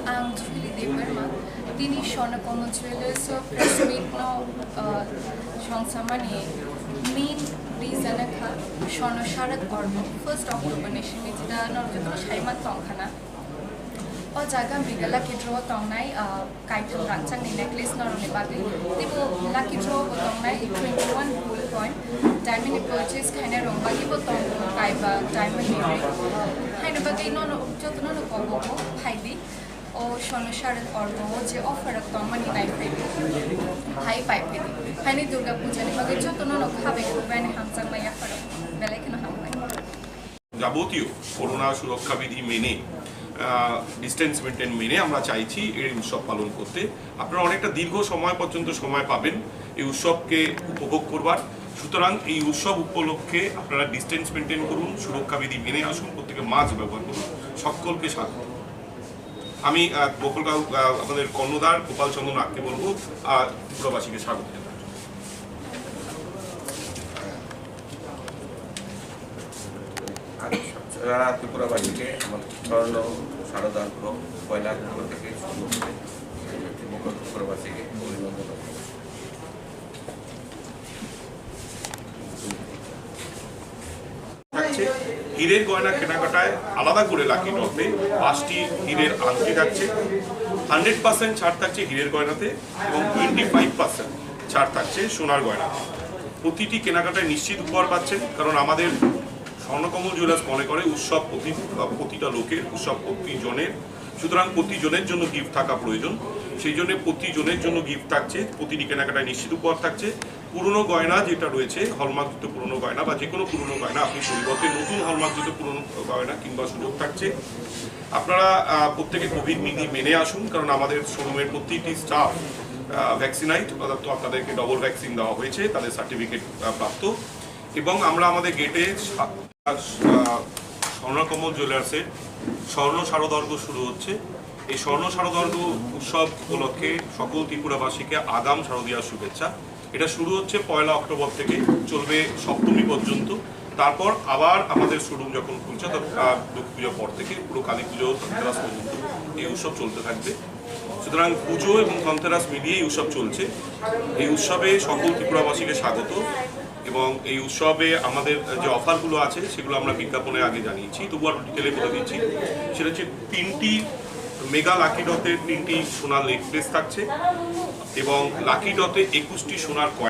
ang Julie Deberma, তিনি Swarnakamal jewellers প্রেসমিটনো সংসামানি main reason খা স্বর্ণ শারদ অর্ব ফার্স্ট অক্টোবর নেশমি যেটা নরজতন Saiman তংখানা o jaga biga lucky draw tongnai kaitam rangchang ni necklace norone bagi tibo lucky draw bo tongnai 21 gold coin diamond purchase khaina rong bagi bo tong kaiba diamond ni haina bagi no jotno no kobo phaidi o shono sharat orbo je offer ak tongmani nai phaidi hai pai phaidi haini durga puja ni bagi jotno no khabe bane hamchang mai afar belai khana hamnai যাবতীয় corona সুরক্ষা বিধি মেনে distance maintain মেনে আমরা চাইছি এই উৎসব পালন করতে। আপনারা অনেকটা দীর্ঘ সময় পর্যন্ত সময় পাবেন এই উৎসবকে উপভোগ করবার। সুতরাং এই উৎসব উপলক্ষে আপনারা ডিস্টেন্স মেনটেন করুন, সুরক্ষা বিধি মেনে আসুন, প্রত্যেকে মাস্ক ব্যবহার করুন। সকলকে স্বাগত। আমি বকুলগাঁও আমাদের কর্ণধার গোপাল চন্দ্র নাগকে বলবো ত্রিপুরাবাসীকে স্বাগত জানাই। ত্রিপুরাবাসীকে আমার স্বর্ণ শারদার্ঘ পয়লা থেকে শুরু করে ত্রিপুরাবাসীকে অভিনন্দন। হীরের গয়না কেনাকাটায় আলাদা করে লাকি ড্রতে 5টি হীরের আংটি থাকছে, 100% ছাড় থাকছে হীরের গয়নাতে এবং 25% ছাড় থাকছে সোনার গয়নাতে। প্রতিটি কেনাকাটায় নিশ্চিত উপহার পাচ্ছেন, কারণ আমাদের স্বর্ণকমল জুয়েলার্স মনে করে উৎসব প্রতিটা লোকের, উৎসব প্রতিজনের, সুতরাং প্রতিজনের জন্য গিফট থাকা প্রয়োজন। সেই জন্য প্রতিজনের জন্য গিফট থাকছে, প্রতিটি কেনাকাটায় নিশ্চিত উপহার থাকছে। পুরনো গয়না যেটা রয়েছে হলমার্কযুক্ত পুরনো গয়না বা যে কোনো পুরনো গয়না আপনি পরিবর্তে নতুন হলমার্কযুক্ত পুরনো গয়না কিংবা সুযোগ থাকছে। আপনারা প্রত্যেকে কোভিড বিধি মেনে আসুন, কারণ আমাদের শোরুমের প্রত্যেকটি স্টাফ ভ্যাকসিনাইট, অর্থাৎ আপনাদেরকে ডবল ভ্যাকসিন দেওয়া হয়েছে, তাদের সার্টিফিকেট প্রাপ্ত। এবং আমরা আমাদের গেটে স্বর্ণকমল জুয়েলার্সের স্বর্ণ শারদার্ঘ শুরু হচ্ছে। এই স্বর্ণ শারদার্ঘ উৎসব উপলক্ষে সকল ত্রিপুরাবাসীকে আগাম শারদীয়ার শুভেচ্ছা। এটা শুরু হচ্ছে 1 অক্টোবর থেকে, চলবে সপ্তমী পর্যন্ত। তারপর আবার আমাদের শোরুম যখন খুলছে লক্ষ্মী পুজোর পর থেকে পুরো কালী পুজো ধনতেরাস পর্যন্ত এই উৎসব চলতে থাকবে। সুতরাং পুজো এবং ধনতেরাস মিলিয়ে এই উৎসব চলছে। এই উৎসবে সকল ত্রিপুরাবাসীকে স্বাগত। এবং এই উৎসবে আমাদের যে অফারগুলো আছে সেগুলো আমরা বিজ্ঞাপনে আগে জানিয়েছি, তবু আরও ডিটেলে বলে দিচ্ছি। সেটা হচ্ছে 3টি মেগা লাকি ডটের 3টি সোনার নেকলেস থাকছে এবং লাকি ডটে 21টি সোনার কয়েন।